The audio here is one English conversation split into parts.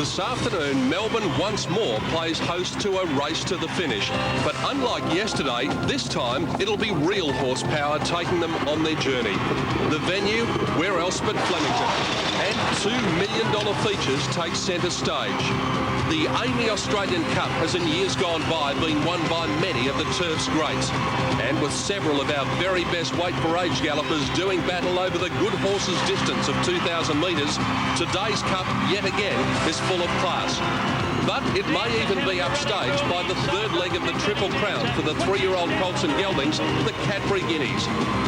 This afternoon, Melbourne once more plays host to a race to the finish. But unlike yesterday, this time it'll be real horsepower taking them on their journey. The venue, where else but Flemington. And $2 million features take centre stage. The AAMI Australian Cup has in years gone by been won by many of the turf's greats. And with several of our very best weight for age gallopers doing battle over the good horses distance of 2,000 metres, today's cup yet again is full of class. But it may even be upstaged by the third leg of the Triple Crown for the 3-year-old colts and geldings, the Cadbury Guineas.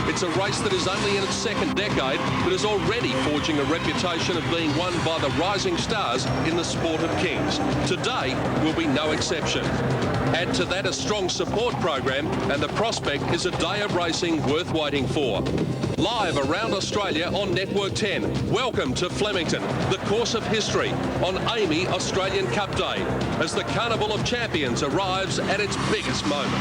It's a race that is only in its second decade, but is already forging a reputation of being won by the rising stars in the sport of kings. Today will be no exception. Add to that a strong support program, and the prospect is a day of racing worth waiting for. Live around Australia on Network 10, welcome to Flemington, the course of history, on AAMI Australian Cup Day, as the Carnival of Champions arrives at its biggest moment.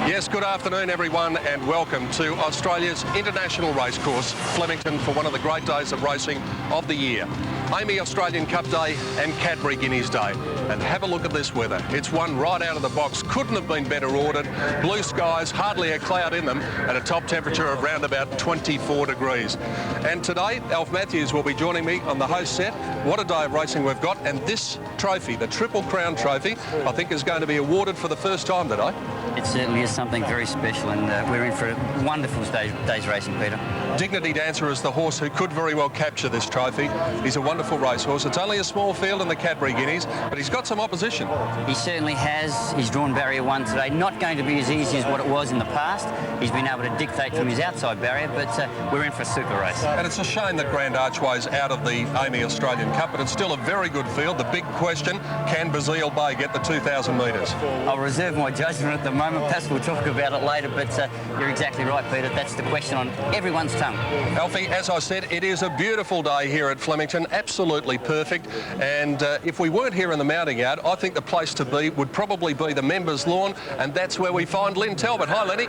Yes, good afternoon everyone, and welcome to Australia's international racecourse, Flemington, for one of the great days of racing of the year. AAMI Australian Cup Day and Cadbury Guineas Day. And have a look at this weather. It's one right out of the box. Couldn't have been better ordered. Blue skies, hardly a cloud in them, and a top temperature of around about 24 degrees. And today, Alf Matthews will be joining me on the host set. What a day of racing we've got. And this trophy, the Triple Crown trophy, I think is going to be awarded for the first time today. It certainly is something very special, and we're in for a wonderful day's racing, Peter. Dignity Dancer is the horse who could very well capture this trophy. He's a wonderful racehorse. It's only a small field in the Cadbury Guineas, but he's got some opposition. He certainly has. He's drawn barrier 1 today. Not going to be as easy as what it was in the past. He's been able to dictate from his outside barrier, but we're in for a super race. And it's a shame that Grand Archway's out of the AAMI Australian Cup, but it's still a very good field. The big question, can Bazille Bay get the 2,000 metres? I'll reserve my judgment at the moment. Perhaps we'll talk about it later, but you're exactly right, Peter. That's the question on everyone's tongue. Alfie, as I said, it is a beautiful day here at Flemington, absolutely perfect. And if we weren't here in the mounting yard, I think the place to be would probably be the members' lawn, and that's where we find Lynn Talbot. Hi, Lenny.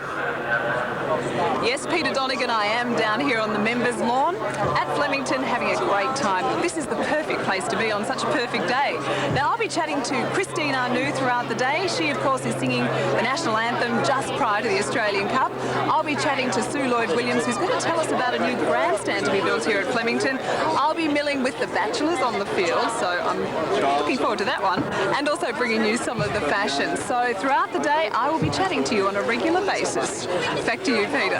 Yes, Peter Donegan, I am down here on the members' lawn at Flemington having a great time. This is the perfect place to be on such a perfect day. Now, I'll be chatting to Christine Arnoux throughout the day. She, of course, is singing the national anthem just prior to the Australian Cup. I'll be chatting to Sue Lloyd-Williams, who's going to tell us about a new grandstand to be built here at Flemington. I'll be milling with the bachelors on the field, so I'm looking forward to that one, and also bringing you some of the fashions. So throughout the day, I will be chatting to you on a regular basis. Back to you, Peter.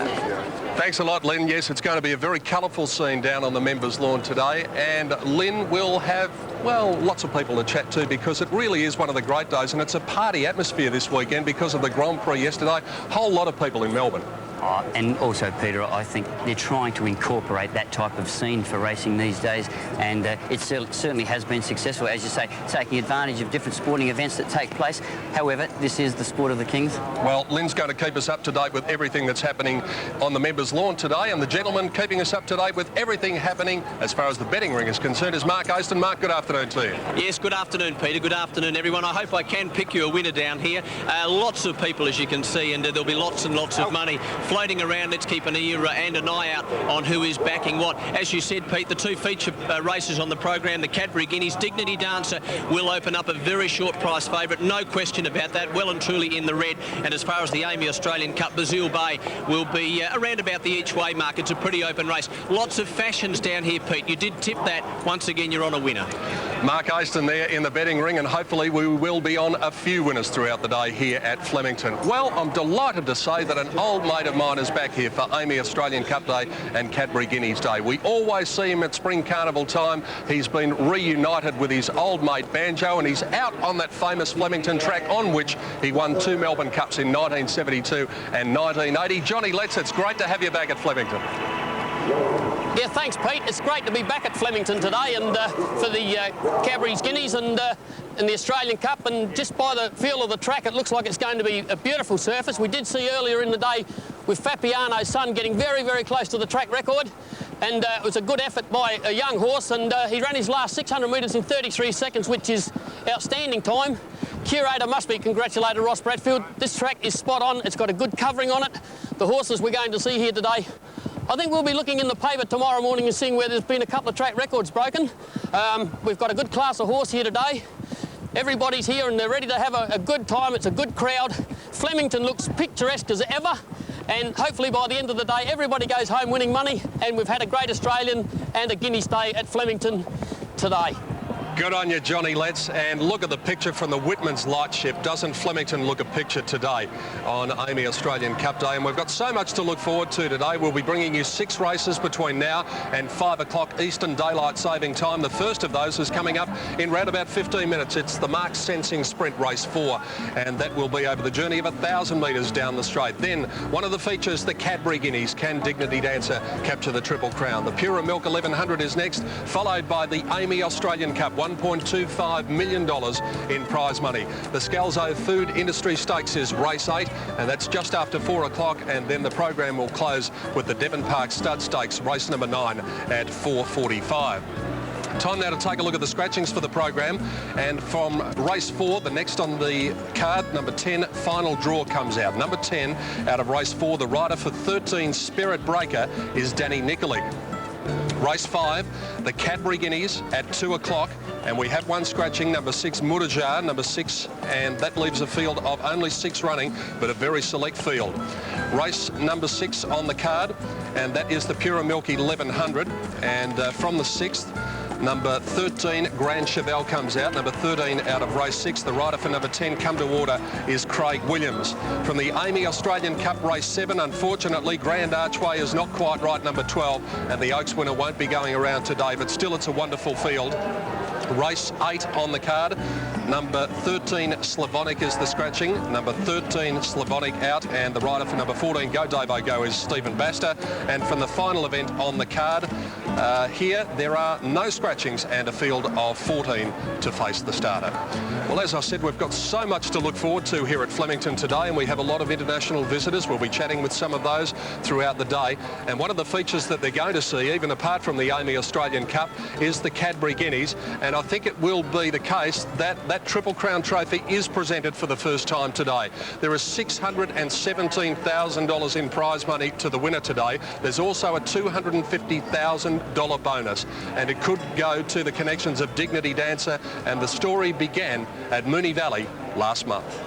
Thanks a lot, Lynn. Yes, it's going to be a very colourful scene down on the members' lawn today, and Lynn will have, well, lots of people to chat to, because it really is one of the great days, and it's a party atmosphere this weekend because of the Grand Prix yesterday. Whole lot of people in Melbourne. And also, Peter, I think they're trying to incorporate that type of scene for racing these days, and it certainly has been successful, as you say, taking advantage of different sporting events that take place. However, this is the sport of the kings. Well, Lynn's going to keep us up to date with everything that's happening on the members' lawn today, and the gentleman keeping us up to date with everything happening as far as the betting ring is concerned is Mark Aston. Mark, good afternoon to you. Yes, good afternoon, Peter. Good afternoon, everyone. I hope I can pick you a winner down here. Lots of people, as you can see, and there'll be lots and lots of money floating around. Let's keep an ear and an eye out on who is backing what. As you said, Pete, the two feature races on the program, the Cadbury Guineas, Dignity Dancer will open up a very short price favourite, no question about that, well and truly in the red. And as far as the AAMI Australian Cup, Bazille Bay will be around about the each way mark. It's a pretty open race. Lots of fashions down here, Pete. You did tip that. Once again, you're on a winner. Mark Aston there in the betting ring, and hopefully we will be on a few winners throughout the day here at Flemington. Well, I'm delighted to say that an old mate of mine is back here for AAMI Australian Cup Day and Cadbury Guineas Day. We always see him at Spring Carnival time. He's been reunited with his old mate Banjo, and he's out on that famous Flemington track on which he won 2 Melbourne Cups in 1972 and 1980. Johnny Letts, it's great to have you back at Flemington. Yeah, thanks, Pete. It's great to be back at Flemington today, and for the Cadbury Guineas and the Australian Cup. And just by the feel of the track, it looks like it's going to be a beautiful surface. We did see earlier in the day with Fabiano's son getting very, very close to the track record, and it was a good effort by a young horse, and he ran his last 600 metres in 33 seconds, which is outstanding time. Curator must be congratulated, Ross Bradfield. This track is spot on. It's got a good covering on it. The horses we're going to see here today, I think we'll be looking in the paper tomorrow morning and seeing where there's been a couple of track records broken. We've got a good class of horse here today. Everybody's here and they're ready to have a good time. It's a good crowd. Flemington looks picturesque as ever. And hopefully by the end of the day, everybody goes home winning money. And we've had a great Australian and a Guineas Day at Flemington today. Good on you, Johnny Letts. And look at the picture from the Whitman's Lightship. Doesn't Flemington look a picture today on AAMI Australian Cup Day? And we've got so much to look forward to today. We'll be bringing you 6 races between now and 5 o'clock Eastern Daylight Saving Time. The first of those is coming up in round about 15 minutes. It's the Mark Sensing Sprint Race 4, and that will be over the journey of 1,000 metres down the straight. Then one of the features, the Cadbury Guineas. Can Dignity Dancer capture the Triple Crown? The Pure Milk 1100 is next, followed by the AAMI Australian Cup. $1.25 million in prize money. The Scalzo Food Industry Stakes is race 8, and that's just after 4 o'clock, and then the program will close with the Devon Park Stud Stakes, race number 9 at 4:45. Time now to take a look at the scratchings for the program, and from race 4, the next on the card, number 10, Final Draw comes out. Number 10 out of race 4, the rider for 13, Spirit Breaker, is Danny Nicolig. Race 5, the Cadbury Guineas at 2 o'clock, and we have one scratching, number 6, Murajar, number 6, and that leaves a field of only 6 running, but a very select field. Race number 6 on the card, and that is the Pure Milk 1100, and from the 6th, number 13, Grand Chevelle comes out. Number 13 out of race 6. The rider for number 10, Come to Order, is Craig Williams. From the AAMI Australian Cup race 7, unfortunately, Grand Archway is not quite right, number 12, and the Oaks winner won't be going around today, but still it's a wonderful field. Race 8 on the card. Number 13, Slavonic, is the scratching. Number 13, Slavonic out, and the rider for number 14, Go Davo Go, is Stephen Baster. And from the final event on the card, here there are no scratchings and a field of 14 to face the starter. Well, as I said, we've got so much to look forward to here at Flemington today, and we have a lot of international visitors. We'll be chatting with some of those throughout the day. And one of the features that they're going to see, even apart from the AAMI Australian Cup, is the Cadbury Guineas. And I think it will be the case that that Triple Crown trophy is presented for the first time today. There is $617,000 in prize money to the winner today. There's also a $250,000 bonus, and it could go to the connections of Dignity Dancer, and the story began at Moonee Valley last month.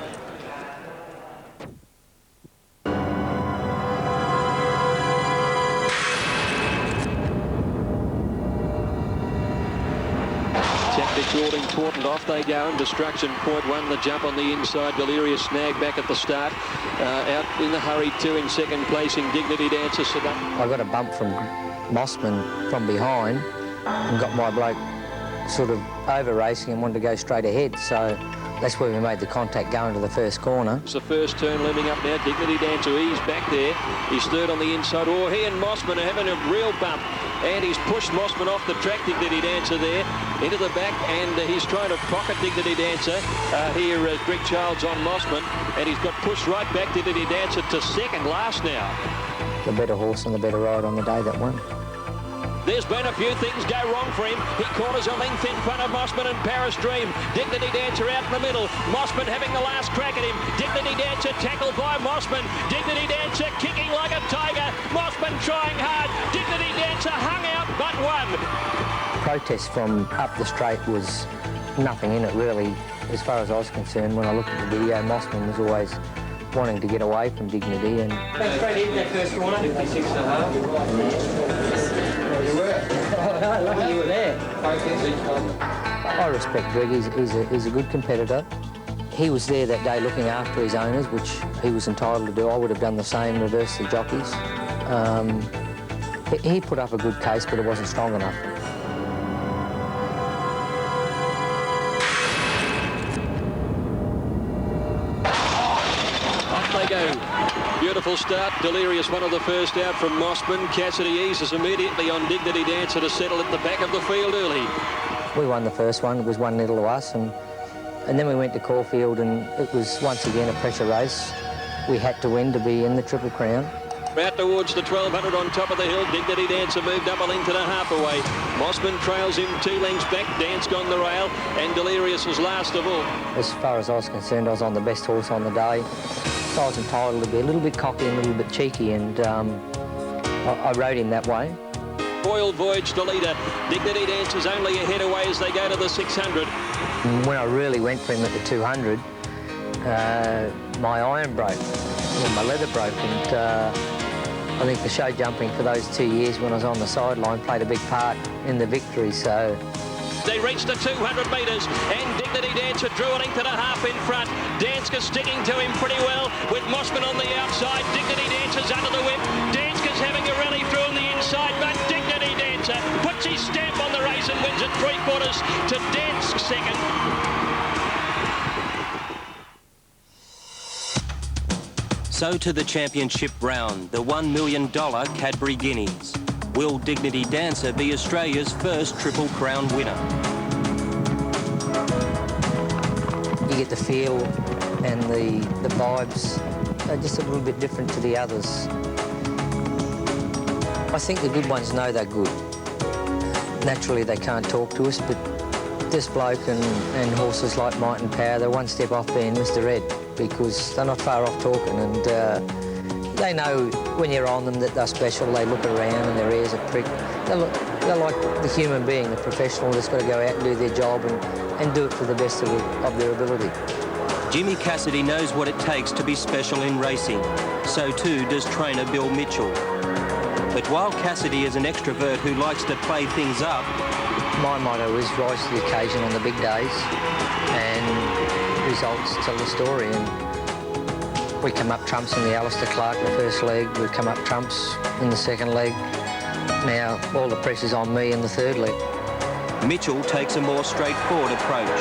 Tactics all important. Off they go, and Destruction Point won the jump on the inside. Delirious snag back at the start. Out in the hurry too in second place in Dignity Dancer. I got a bump from Mossman from behind and got my bloke sort of over racing and wanted to go straight ahead, so that's where we made the contact going to the first corner. It's the first turn looming up now. Dignity Dancer, he's back there. He's third on the inside. Oh, he and Mossman are having a real bump, and he's pushed Mossman off the track. Dignity Dancer there into the back, and he's trying to pocket Dignity Dancer. Here Greg Childs on Mossman, and he's got pushed right back. Dignity Dancer to second last now. The better horse and the better ride on the day that won. There's been a few things go wrong for him. He corners a length in front of Mossman and Paris Dream. Dignity Dancer out in the middle. Mossman having the last crack at him. Dignity Dancer tackled by Mossman. Dignity Dancer kicking like a tiger. Mossman trying hard. Dignity Dancer hung out but won. Protest from up the straight was nothing in it really, as far as I was concerned. When I looked at the video, Mossman was always wanting to get away from Dignity, and Straight in that first corner. 56.5. You were. Lucky you were there. I respect Greg. He's a good competitor. He was there that day looking after his owners, which he was entitled to do. I would have done the same, reverse the jockeys. He put up a good case, but it wasn't strong enough. They go. Beautiful start. Delirious, one of the first out from Mossman. Cassidy eases immediately on Dignity Dancer to settle at the back of the field early. We won the first one. It was 1-0 to us, and then we went to Caulfield, and it was once again a pressure race. We had to win to be in the Triple Crown. Out towards the 1200 on top of the hill. Dignity Dancer moved up a length and a half away. Mossman trails him 2 lengths back. Dance gone the rail, and Delirious was last of all. As far as I was concerned, I was on the best horse on the day. So I was entitled to be a little bit cocky and a little bit cheeky, and I rode him that way. Royal Voyage to leader. Dignity Dancer's only a head away as they go to the 600. When I really went for him at the 200, my iron broke, my leather broke, and I think the show jumping for those 2 years when I was on the sideline played a big part in the victory. So they reached the 200 metres and Dignity Dancer drew a length and a half in front. Dansker sticking to him pretty well with Mossman on the outside. Dignity Dancer's under the whip. Dansker's having a rally through on the inside, but Dignity Dancer puts his stamp on the race and wins it 3/4 to Dansk second. So to the championship round, the $1 million Cadbury Guineas. Will Dignity Dancer be Australia's first Triple Crown winner? you get the feel and the vibes are just a little bit different to the others. I think the good ones know they're good. Naturally, they can't talk to us, but this bloke and horses like Might and Power, they're one step off being Mr. Red because they're not far off talking, and they know when you're on them that they're special. They look around and their ears are pricked. They're like the human being, the professional that's got to go out and do their job and do it to the best of their ability. Jimmy Cassidy knows what it takes to be special in racing. So too does trainer Bill Mitchell. But while Cassidy is an extrovert who likes to play things up, my motto is rise to the occasion on the big days, and results tell the story. And we come up trumps in the Alistair Clark the first leg, we come up trumps in the second leg. Now all the pressure's on me in the third leg. Mitchell takes a more straightforward approach.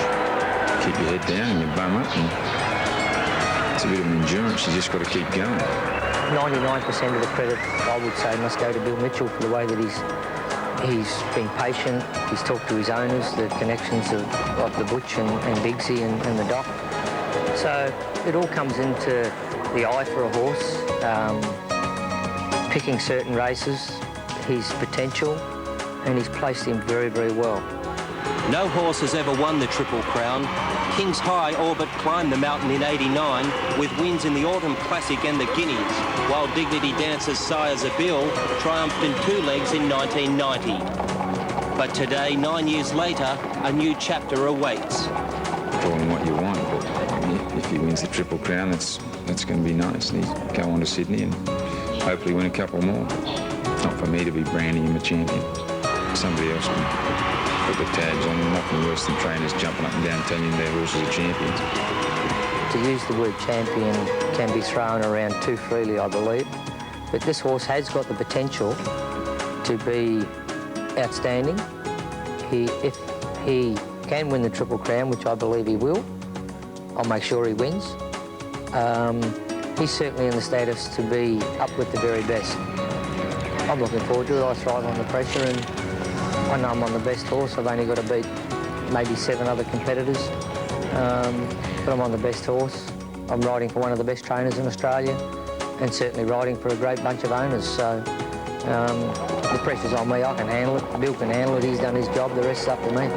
Keep your head down and your bum up, and it's a bit of endurance, you just got to keep going. 99% of the credit, I would say, must go to Bill Mitchell for the way that he's been patient, he's talked to his owners, the connections of the Butch and Bigsy and the Doc. So it all comes into the eye for a horse, picking certain races, his potential, and he's placed him very, very well. No horse has ever won the Triple Crown. King's High all but climbed the mountain in '89 with wins in the Autumn Classic and the Guineas, while Dignity Dancer's sire Zabil triumphed in 2 legs in 1990. But today, 9 years later, a new chapter awaits. Call him what you want, but if he wins the Triple Crown, that's going to be nice. And he'll go on to Sydney and hopefully win a couple more. It's not for me to be branding him a champion. Somebody else can put the tags on him. Nothing worse than trainers jumping up and down telling him their horses are champions. To use the word champion can be thrown around too freely, I believe. But this horse has got the potential to be outstanding. If he can win the Triple Crown, which I believe he will, I'll make sure he wins. He's certainly in the status to be up with the very best. I'm looking forward to it. I thrive on the pressure, and I know I'm on the best horse. I've only got to beat maybe 7 other competitors, but I'm on the best horse. I'm riding for one of the best trainers in Australia, and certainly riding for a great bunch of owners. So the pressure's on me. I can handle it. Bill can handle it. He's done his job. The rest's up to me.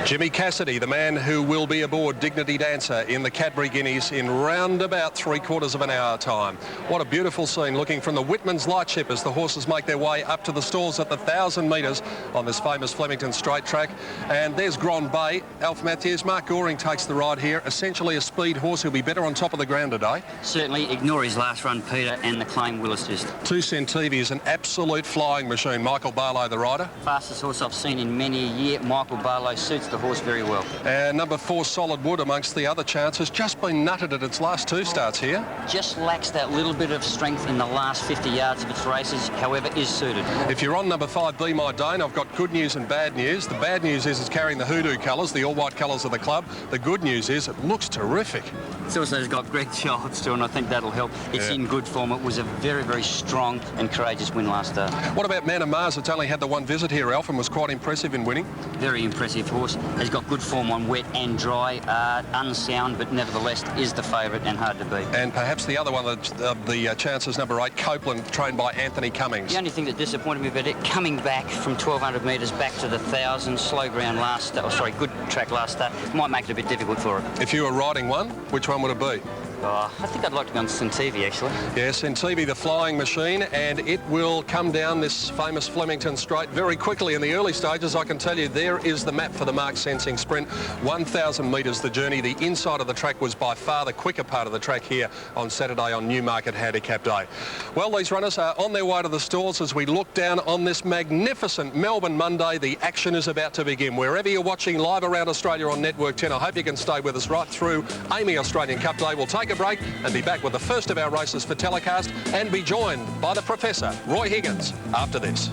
Jimmy Cassidy, the man who will be aboard Dignity Dancer in the Cadbury Guineas in round about 3/4 of an hour time. What a beautiful scene looking from the Whitman's Lightship as the horses make their way up to the stalls at the 1,000 metres on this famous Flemington straight track. And there's Grand Bay. Alf Matthews, Mark Goring takes the ride here. Essentially a speed horse who'll be better on top of the ground today. Certainly, ignore his last run, Peter, and the claim Willis just. 2 Centivi is an absolute flying machine. Michael Barlow, the rider. Fastest horse I've seen in many a year. Michael Barlow suits the horse very well. And number 4, Solid Wood, amongst the other chances, just been nutted at its last 2 starts here. Just lacks that little bit of strength in the last 50 yards of its races, however, is suited. If you're on number 5, Be My Dane, I've got good news and bad news. The bad news is it's carrying the hoodoo colours, the all-white colours of the club. The good news is it looks terrific. It's also got Greg Childs too, and I think that'll help. It's in good form. It was a very, very strong and courageous win last start. What about Man of Mars? It's only had the 1 visit here, Alf, and was quite impressive in winning. Very impressive horse. Has got good form on wet and dry, unsound, but nevertheless is the favourite and hard to beat. And perhaps the other one of the chances, number 8, Copeland, trained by Anthony Cummings. The only thing that disappointed me about it, coming back from 1,200 metres back to the 1,000, slow ground last, good track last start, might make it a bit difficult for it. If you were riding one, which one would it be? I think I'd like to go on Centevi, actually. Yes, Centevi, the flying machine, and it will come down this famous Flemington straight very quickly in the early stages. I can tell you there is the map for the mark sensing sprint. 1,000 metres the journey. The inside of the track was by far the quicker part of the track here on Saturday on Newmarket Handicap Day. Well, these runners are on their way to the stalls as we look down on this magnificent Melbourne Monday. The action is about to begin. Wherever you're watching live around Australia on Network 10, I hope you can stay with us right through AAMI Australian Cup Day. We'll take a break and be back with the first of our races for telecast and be joined by the Professor, Roy Higgins, after this.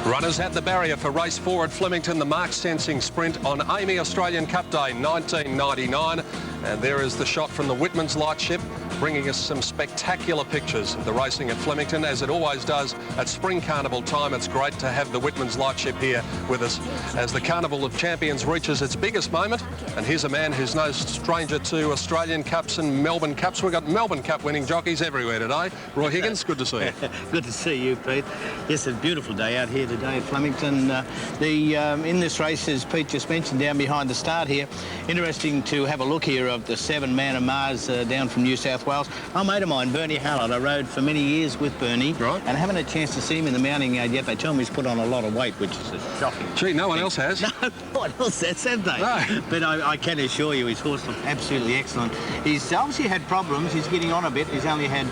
Runners at the barrier for race 4 at Flemington, the mark sensing sprint on AAMI Australian Cup Day 1999. And there is the shot from the Whitman's lightship, bringing us some spectacular pictures of the racing at Flemington, as it always does at Spring Carnival time. It's great to have the Whitman's lightship here with us as the Carnival of Champions reaches its biggest moment. And here's a man who's no stranger to Australian Cups and Melbourne Cups. We've got Melbourne Cup winning jockeys everywhere today. Roy Higgins, good to see you. Good to see you, Pete. Yes, it's a beautiful day out here today at Flemington. In this race, as Pete just mentioned, down behind the start here, interesting to have a look here of the 7 Man of Mars down from New South Wales. A mate of mine, Bernie Hallett, I rode for many years with Bernie, right, and I haven't had a chance to see him in the mounting yard yet. They tell me he's put on a lot of weight, which is shocking. Gee, no one else has. No one else has, have they? No. But I can assure you his horse looked absolutely excellent. He's obviously had problems. He's getting on a bit. He's only had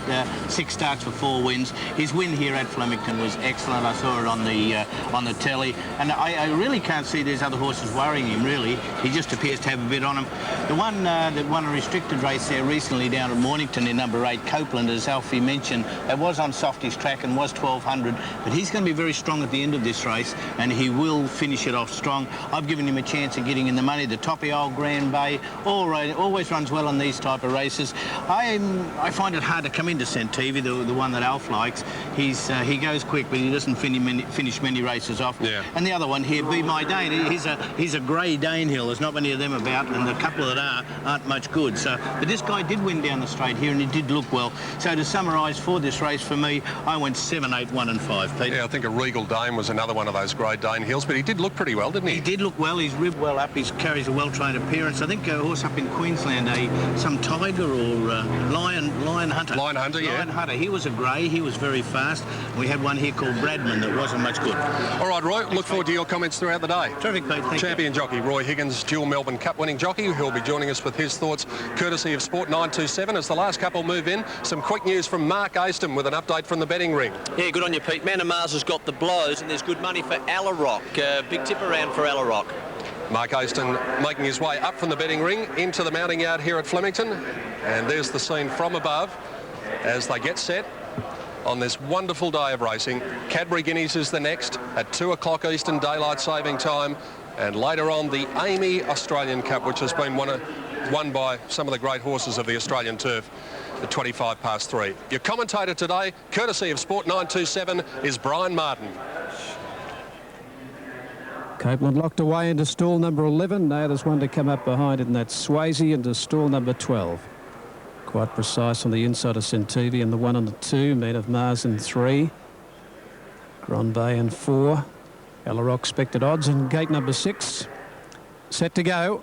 6 starts for 4 wins. His win here at Flemington was excellent. I saw it on the telly, and I really can't see these other horses worrying him, really. He just appears to have a bit on him. The one that won a restricted race there recently down at Mornington in number 8, Copeland, as Alfie mentioned, it was on Softy's track and was 1200, but he's going to be very strong at the end of this race, and he will finish it off strong. I've given him a chance of getting in the money. The Toppy Old Grand Bay always runs well on these type of races. I find it hard to come into Centevi, the one that Alf likes. He goes quick, but he doesn't finish many races off. Yeah. And the other one here, Be My Dane, he's a grey Danehill. There's not many of them about, and the couple that aren't much good. But this guy did win down the straight here, and he did look well. So to summarise for this race for me, I went 7, 8, 1 and 5, Pete. Yeah, I think a Regal Dane was another one of those great Danehills, but he did look pretty well, didn't he? He did look well. He's ribbed well up. He carries a well-trained appearance. I think a horse up in Queensland, some Tiger or Lion Hunter. Lion Hunter, yeah. Lion Hunter. He was a grey. He was very fast. We had one here called Bradman that wasn't much good. All right, Roy, look forward to your comments throughout the day. Terrific, Pete. Thank Champion jockey Roy Higgins, dual Melbourne Cup winning jockey, who'll be joining us with his thoughts courtesy of Sport 927 as the last couple move in. Some quick news from Mark Aston with an update from the betting ring. Yeah, good on you, Pete. Man of Mars has got the blows, and there's good money for Alarock. Big tip around for Alarock. Mark Aston making his way up from the betting ring into the mounting yard here at Flemington. And there's the scene from above as they get set on this wonderful day of racing. Cadbury Guineas is the next at 2 o'clock Eastern Daylight Saving Time. And later on, the AAMI Australian Cup, which has been won by some of the great horses of the Australian turf at 25 past 3. Your commentator today, courtesy of Sport 927, is Brian Martin. Copeland locked away into stall number 11. Now there's one to come up behind it, and that's Swayze into stall number 12. Quite precise on the inside of Centevi and the 1 and the 2. Man of Mars in 3. Grand Bay in 4. Alarock expected odds in gate number 6. Set to go.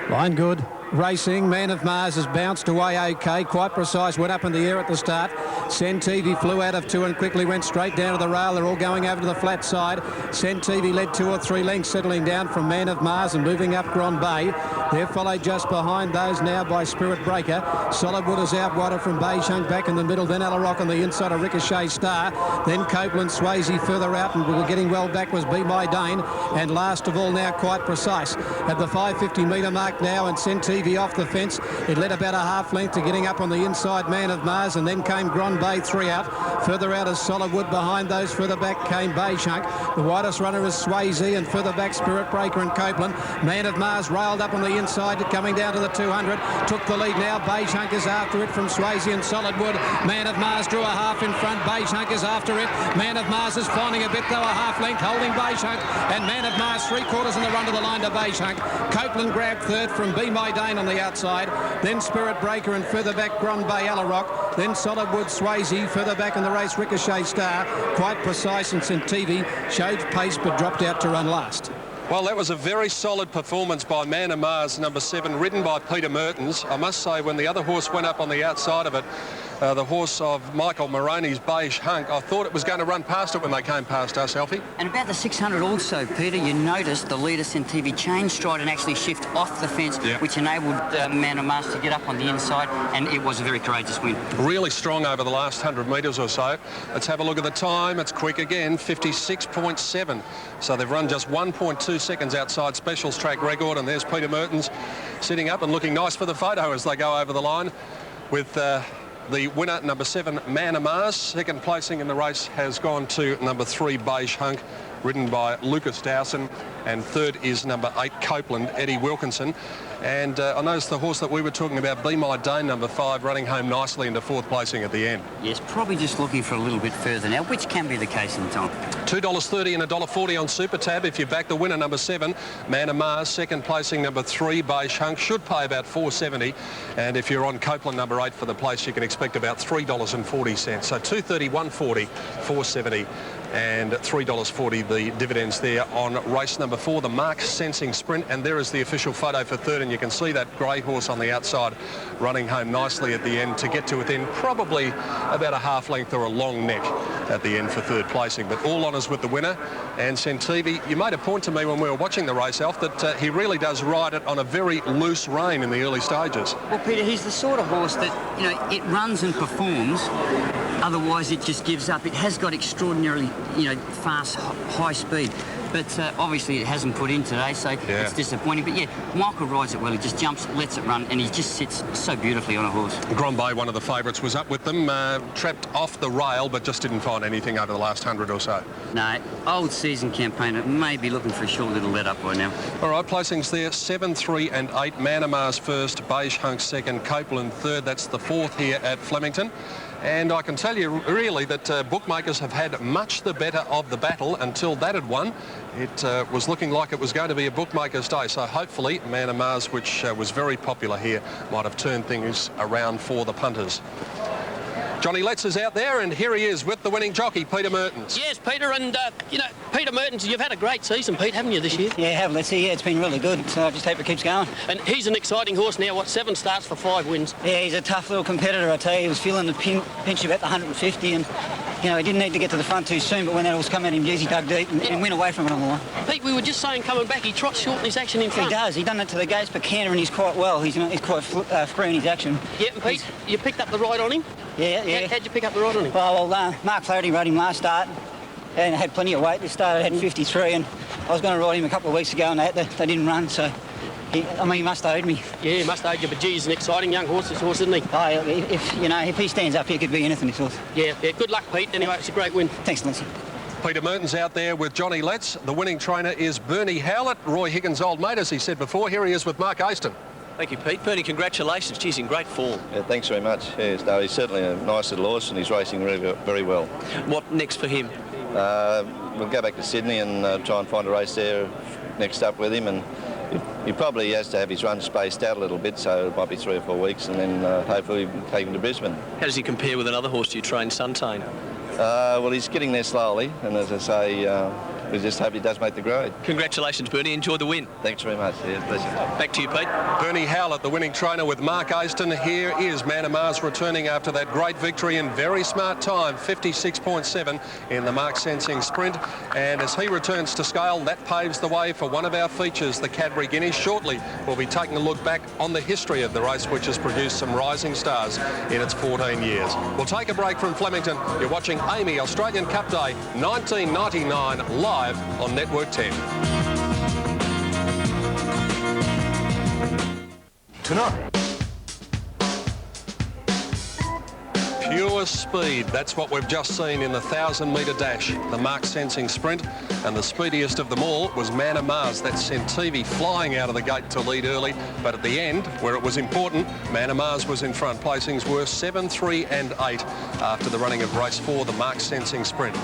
Line good. Racing. Man of Mars has bounced away okay. Quite precise. Went up in the air at the start. Centevi flew out of 2 and quickly went straight down to the rail. They're all going over to the flat side. Centevi led 2 or 3 lengths, settling down from Man of Mars and moving up Grand Bay. They're followed just behind those now by Spirit Breaker. Solidwood is out wider from Beijing back in the middle. Then Alarock on the inside of Ricochet Star. Then Copeland, Swayze further out, and we're getting well back was Be My Dane. And last of all now Quite Precise. At the 550 metre mark now, and Centevi off the fence. It led about a half length to getting up on the inside Man of Mars, and then came Grand Bay 3 out. Further out is Solidwood. Behind those further back came Beijing. The widest runner is Swayze, and further back Spirit Breaker and Copeland. Man of Mars railed up on the inside, coming down to the 200. Took the lead now. Beijing is after it from Swayze and Solidwood. Man of Mars drew a half in front. Beijing is after it. Man of Mars is finding a bit though, a half length, holding Beijing. And Man of Mars 3/4 in the run to the line to Beijing. Copeland grabbed third from Be My Dane on the outside. Then Spirit Breaker and further back Grand Bay Alarock. Then Solidwood Swayze. Further back in the race, Ricochet Star. Quite precise, and Centivi showed pace but dropped out to run last. Well, that was a very solid performance by Man of Mars, number 7, ridden by Peter Mertens. I must say, when the other horse went up on the outside of it, the horse of Michael Moroney's Beige Hunk, I thought it was going to run past it when they came past us, Alfie. And about the 600 also, Peter, you noticed the leader Centivi change stride and actually shift off the fence, which enabled Man of Mars to get up on the inside, and it was a very courageous win. Really strong over the last 100 metres or so. Let's have a look at the time. It's quick again, 56.7. So they've run just 1.2 seconds outside Specials track record, and there's Peter Mertens sitting up and looking nice for the photo as they go over the line with the winner, number 7, Man of Mars. Second placing in the race has gone to number 3, Beige Hunk, ridden by Lucas Dowson, and third is number 8, Copeland, Eddie Wilkinson. And I noticed the horse that we were talking about, Be My Dane, number 5, running home nicely into 4th placing at the end. Yes, probably just looking for a little bit further now, which can be the case in time. $2.30 and $1.40 on Super Tab if you back the winner, number 7, Man of Mars. Second placing, number 3, Beige Hunk, should pay about $4.70. And if you're on Copeland, number 8 for the place, you can expect about $3.40. So $2.30, $1.40, $4.70. and $3.40 the dividends there on race number 4, the Mark Sensing Sprint. And there is the official photo for third, and you can see that grey horse on the outside running home nicely at the end to get to within probably about a half length or a long neck at the end for third placing. But all honours with the winner. And Centivi, you made a point to me when we were watching the race, Alf, that he really does ride it on a very loose rein in the early stages. Well, Peter, he's the sort of horse that, you know, it runs and performs, otherwise it just gives up. It has got extraordinarily, you know, fast, high speed. But obviously it hasn't put in today, so it's disappointing. But yeah, Michael rides it well. He just jumps, lets it run, and he just sits so beautifully on a horse. Grombe, one of the favourites, was up with them, trapped off the rail, but just didn't find anything over the last 100 or so. No, old season campaigner may be looking for a short little let up by now. All right, placings there, 7, 3 and 8. Man of Mars first, Beige Hunk second, Copeland third. That's the 4th here at Flemington. And I can tell you really that bookmakers have had much the better of the battle until that had won. It was looking like it was going to be a bookmaker's day. So hopefully Man of Mars, which was very popular here, might have turned things around for the punters. Johnny Letts is out there, and here he is with the winning jockey, Peter Mertens. Yes, Peter, and, you know, Peter Mertens, you've had a great season, Pete, haven't you, this year? Yeah, I have, Lettsy. Yeah, it's been really good, so I just hope it keeps going. And he's an exciting horse now, what, 7 starts for 5 wins? Yeah, he's a tough little competitor, I tell you. He was feeling the pinch about the 150, and, you know, he didn't need to get to the front too soon, but when that was coming at him, he dug deep and went away from it on the line. Pete, we were just saying coming back, he trots short in his action in front. He does. He's done it to the gates, but canter, and he's quite well. He's quite free in his action. Yeah, and Pete, you picked up the ride on him? Yeah. How'd you pick up the ride on him? Well, Mark Flaherty rode him last start and had plenty of weight. This start had 53, and I was going to ride him a couple of weeks ago, and they didn't run, so he must have owed me. Yeah, he must have owed you, but gee, he's an exciting young horse, this horse, isn't he? Oh, if he stands up, he could be anything, this horse. Yeah, good luck, Pete. Anyway, it's a great win. Thanks, Lettsy. Peter Mertens out there with Johnny Letts. The winning trainer is Bernie Howlett, Roy Higgins' old mate, as he said before. Here he is with Mark Aston. Thank you, Pete. Bernie, congratulations. Geez, in great form. Yeah, thanks very much. Yes, no, he's certainly a nice little horse, and he's racing really, very well. What next for him? We'll go back to Sydney and try and find a race there next up with him, and he probably has to have his run spaced out a little bit, so it might be 3 or 4 weeks, and then hopefully take him to Brisbane. How does he compare with another horse you train, Suntane? Well, he's getting there slowly, and as I say, we just hope he does make the grade. Congratulations, Bernie. Enjoy the win. Thanks very much. Yeah, pleasure. Back to you, Pete. Bernie Howlett, the winning trainer with Mark Aston. Here is Man of Mars returning after that great victory in very smart time, 56.7 in the Mark Sensing Sprint. And as he returns to scale, that paves the way for one of our features, the Cadbury Guineas. Shortly, we'll be taking a look back on the history of the race, which has produced some rising stars in its 14 years. We'll take a break from Flemington. You're watching Amy Australian Cup Day 1999 live on Network 10. Tonight, Pure speed. That's what we've just seen in the 1,000-metre dash, the mark-sensing sprint. And the speediest of them all was Man of Mars. That sent TV flying out of the gate to lead early. But at the end, where it was important, Man of Mars was in front. Placings were 7, 3 and 8 after the running of race 4, the mark-sensing sprint.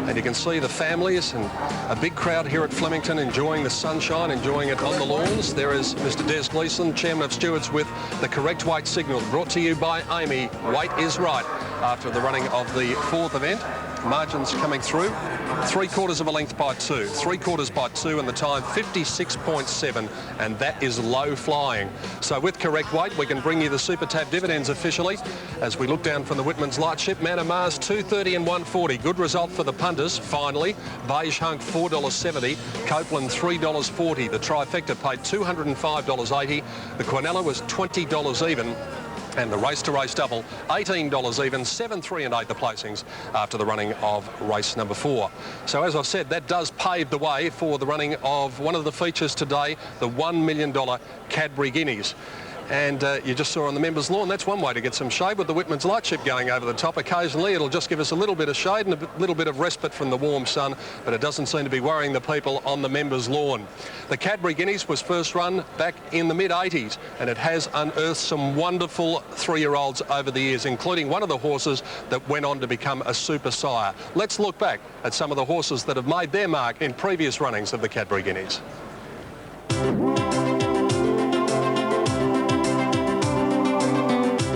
And you can see the families and a big crowd here at Flemington enjoying the sunshine, enjoying it on the lawns. There is Mr. Des Gleeson, Chairman of Stewards, with the correct weight signal brought to you by Amy. Weight is right. After the running of the 4th event, margins coming through, 3/4 of a length by 2, 3/4 by 2, and the time 56.7, and that is low flying. So with correct weight, we can bring you the Super Tab dividends officially as we look down from the Whitman's Lightship. Man of Mars, $2.30 and $1.40. Good result for the punters, finally. Beige Hunk, $4.70. Copeland, $3.40. The trifecta paid $205.80. The Quinella was $20 even. And the race-to-race double, $18 even, 7, 3 and 8 the placings after the running of race number 4. So as I said, that does pave the way for the running of one of the features today, the $1 million Cadbury Guineas. And you just saw on the members' lawn, that's one way to get some shade with the Whitman's Lightship going over the top. Occasionally it'll just give us a little bit of shade and a little bit of respite from the warm sun, but it doesn't seem to be worrying the people on the members' lawn. The Cadbury Guineas was first run back in the mid-80s, and it has unearthed some wonderful 3-year-olds over the years, including one of the horses that went on to become a super sire. Let's look back at some of the horses that have made their mark in previous runnings of the Cadbury Guineas.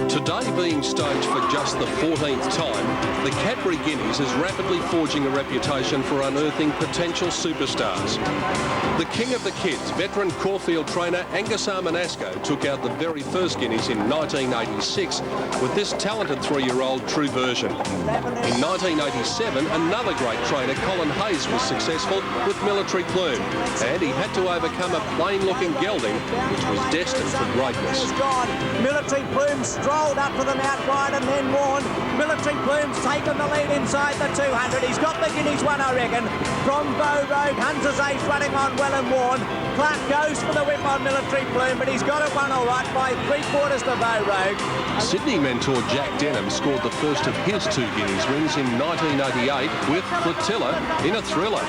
Today being staged for just the 14th time, the Cadbury Guineas is rapidly forging a reputation for unearthing potential superstars. The king of the kids, veteran Caulfield trainer Angus Armanasco, took out the very first Guineas in 1986 with this talented 3-year-old True Version. In 1987, another great trainer, Colin Hayes, was successful with Military Plume, and he had to overcome a plain-looking gelding which was destined for greatness. Military Plume strolled up to the Mount Wide and then warned. Military Plume's taken the lead inside the 200. He's got the Guineas one, I reckon. From Bow Road, Hunter's Ace running on well and worn. Clark goes for the whip on Military Plume, but he's got it won all right by 3/4 to Bow Road. Sydney mentor Jack Denham scored the first of his 2 Guineas wins in 1988 with Flotilla in a thriller,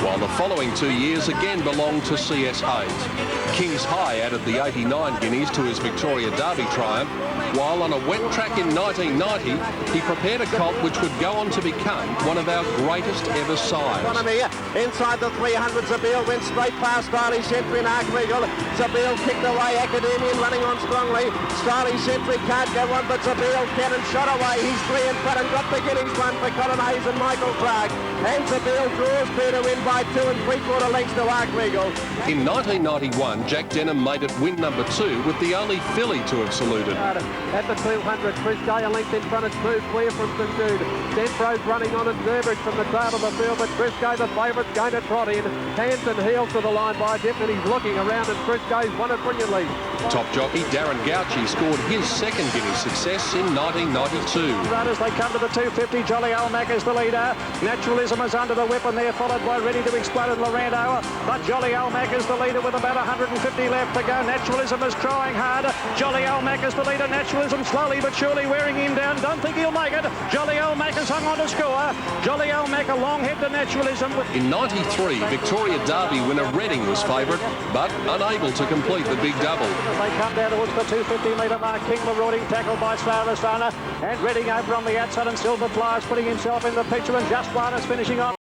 while the following 2 years again belonged to CS Hayes. Kings High added the 89 Guineas to his Victoria Derby triumph, while on a wet track in 1990, he prepared a colt which would go on to become one of our greatest ever sires. Inside the 300, Zabeel went straight past Riley Sentry and Archregal. Zabeel kicked away, Academian running on strongly. Riley Sentry can't go on, but Zabeel can and shot away. He's 3 in front and got the Guineas one for Colin Hayes and Michael Clark. And Zabeel draws Peter in by 2 3/4 lengths to Archregal. In 1991, Jack Denham made it win number 2 with the only filly to have saluted. At the 200, Chris Gay a length in front, it's moved clear from St Jude. Denfro's running on at Durbridge from the tail of the field, but Chris Gay, the favourite's going to trot in. Hands and heels to the line by Dip, and he's looking around, and Chris Gay's won it brilliantly. Top jockey Darren Gauci scored his second Guineas success in 1992. As they come to the 250, Jolly Almac is the leader. Naturalism is under the whip, and they're followed by Ready to Explode and Lorando. But Jolly Almac is the leader with about 150 left to go. Naturalism is trying hard. Jolly Almac is the leader. Naturalism slowly but surely wearing him down. Don't think he'll make it. Jolly Almac has hung on to score. Jolly Almac a long head to Naturalism. In 93, Victoria Derby winner Reading was favourite, but unable to complete the big double. They come down towards the 250-metre mark. King Marauding tackled by Star and Reading over on the outside, and Silver Flyers putting himself in the picture, and Just One is finishing on.